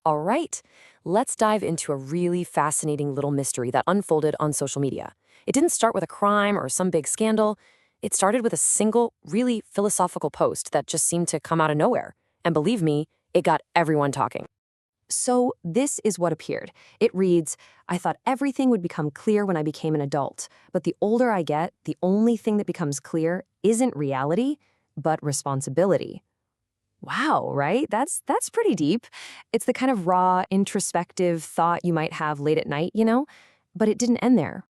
All right, let's dive into a really fascinating little mystery that unfolded on social media. It didn't start with a crime or some big scandal. It started with a single, really philosophical post that just seemed to come out of nowhere. And believe me, it got everyone talking. So, this is what appeared. It reads, I thought everything would become clear when I became an adult, but the older I get, the only thing that becomes clear isn't reality, but responsibility. Wow, right? That's pretty deep. It's the kind of raw, introspective thought you might have late at night, you know? But it didn't end there.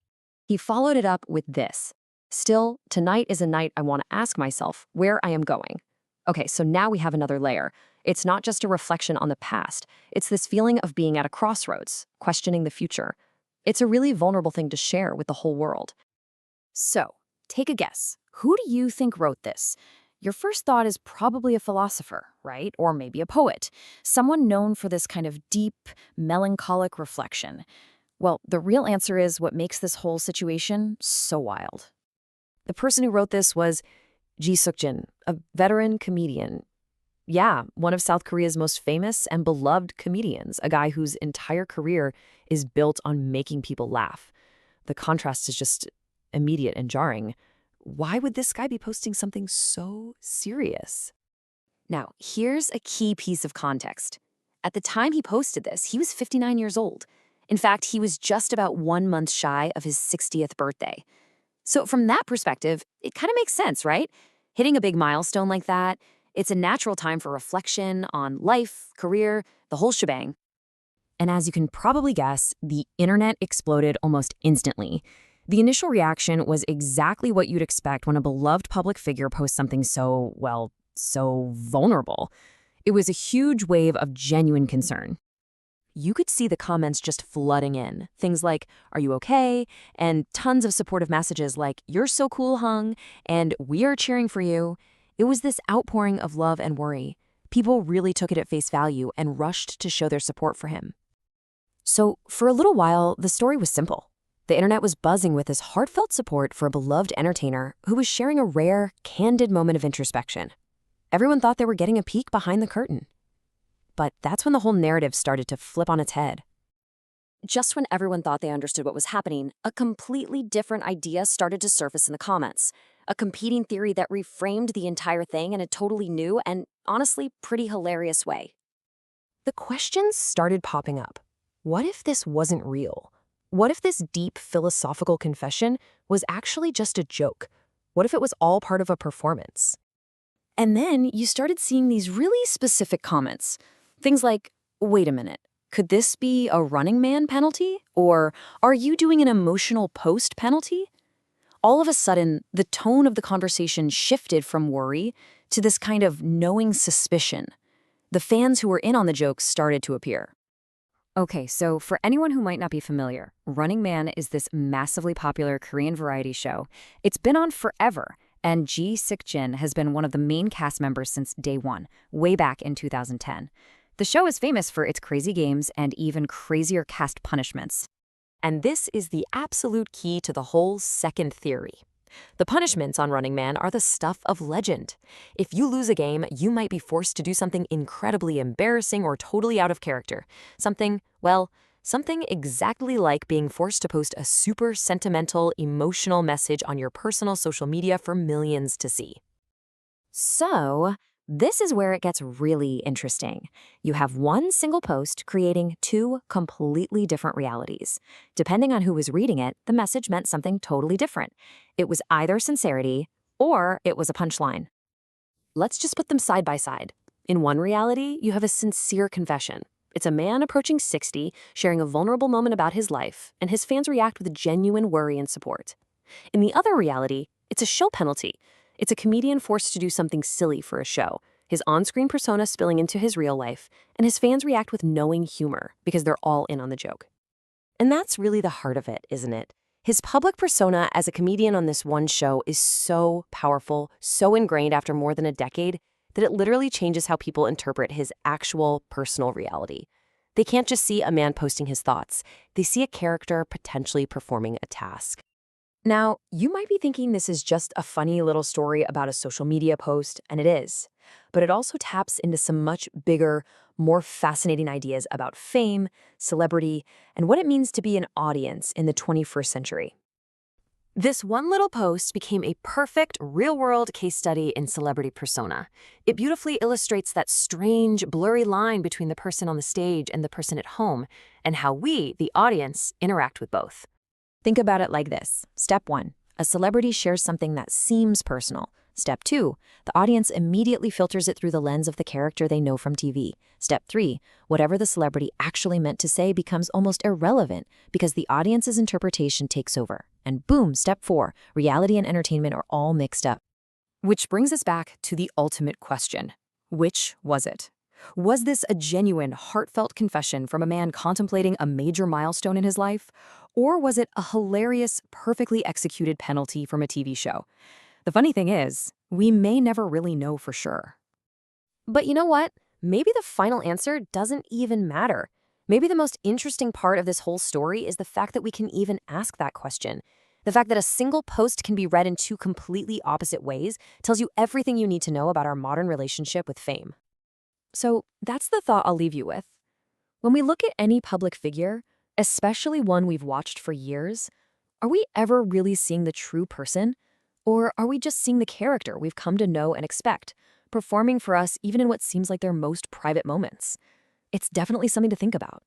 He followed it up with this. Still, tonight is a night I want to ask myself where I am going. Okay, so now we have another layer. It's not just a reflection on the past. It's this feeling of being at a crossroads, questioning the future. It's a really vulnerable thing to share with the whole world. So, take a guess. Who do you think wrote this? Your first thought is probably a philosopher, right? Or maybe a poet. Someone known for this kind of deep, melancholic reflection. Well, the real answer is what makes this whole situation so wild. The person who wrote this was Ji Seok-jin, a veteran comedian. Yeah, one of South Korea's most famous and beloved comedians, a guy whose entire career is built on making people laugh. The contrast is just immediate and jarring. Why would this guy be posting something so serious? Now, here's a key piece of context. At the time he posted this, he was 59 years old. In fact, he was just about 1 month shy of his 60th birthday. So from that perspective, it kind of makes sense, right? Hitting a big milestone like that, it's a natural time for reflection on life, career, the whole shebang. And as you can probably guess, the internet exploded almost instantly. The initial reaction was exactly what you'd expect when a beloved public figure posts something so, well, so vulnerable. It was a huge wave of genuine concern. You could see the comments just flooding in. Things like, are you okay? And tons of supportive messages like, you're so cool, Hung, and we are cheering for you. It was this outpouring of love and worry. People really took it at face value and rushed to show their support for him. So, for a little while, the story was simple. The internet was buzzing with this heartfelt support for a beloved entertainer who was sharing a rare, candid moment of introspection. Everyone thought they were getting a peek behind the curtain. But that's when the whole narrative started to flip on its head. Just when everyone thought they understood what was happening, a completely different idea started to surface in the comments. A competing theory that reframed the entire thing in a totally new and, honestly, pretty hilarious way. The questions started popping up. What if this wasn't real? What if this deep philosophical confession was actually just a joke? What if it was all part of a performance? And then you started seeing these really specific comments. Things like, wait a minute, could this be a Running Man penalty? Or are you doing an emotional post penalty? All of a sudden, the tone of the conversation shifted from worry to this kind of knowing suspicion. The fans who were in on the jokes started to appear. Okay, so for anyone who might not be familiar, Running Man is this massively popular Korean variety show. It's been on forever, and Ji Seok-jin has been one of the main cast members since day one, way back in 2010. The show is famous for its crazy games and even crazier cast punishments. And this is the absolute key to the whole second theory. The punishments on Running Man are the stuff of legend. If you lose a game, you might be forced to do something incredibly embarrassing or totally out of character. Something exactly like being forced to post a super sentimental, emotional message on your personal social media for millions to see. So, this is where it gets really interesting. You have one single post creating two completely different realities. Depending on who was reading it, the message meant something totally different. It was either sincerity or it was a punchline. Let's just put them side by side. In one reality, you have a sincere confession. It's a man approaching 60, sharing a vulnerable moment about his life, and his fans react with genuine worry and support. In the other reality, it's a show penalty. It's a comedian forced to do something silly for a show, his on-screen persona spilling into his real life, and his fans react with knowing humor because they're all in on the joke. And that's really the heart of it, isn't it? His public persona as a comedian on this one show is so powerful, so ingrained after more than a decade, that it literally changes how people interpret his actual personal reality. They can't just see a man posting his thoughts. They see a character potentially performing a task. Now, you might be thinking this is just a funny little story about a social media post, and it is. But it also taps into some much bigger, more fascinating ideas about fame, celebrity, and what it means to be an audience in the 21st century. This one little post became a perfect real-world case study in celebrity persona. It beautifully illustrates that strange, blurry line between the person on the stage and the person at home, and how we, the audience, interact with both. Think about it like this. Step 1. A celebrity shares something that seems personal. Step 2. The audience immediately filters it through the lens of the character they know from TV. Step 3. Whatever the celebrity actually meant to say becomes almost irrelevant because the audience's interpretation takes over. And boom, Step 4. Reality and entertainment are all mixed up. Which brings us back to the ultimate question. Which was it? Was this a genuine, heartfelt confession from a man contemplating a major milestone in his life? Or was it a hilarious, perfectly executed penalty from a TV show? The funny thing is, we may never really know for sure. But you know what? Maybe the final answer doesn't even matter. Maybe the most interesting part of this whole story is the fact that we can even ask that question. The fact that a single post can be read in two completely opposite ways tells you everything you need to know about our modern relationship with fame. So that's the thought I'll leave you with. When we look at any public figure, especially one we've watched for years, are we ever really seeing the true person? Or are we just seeing the character we've come to know and expect, performing for us even in what seems like their most private moments? It's definitely something to think about.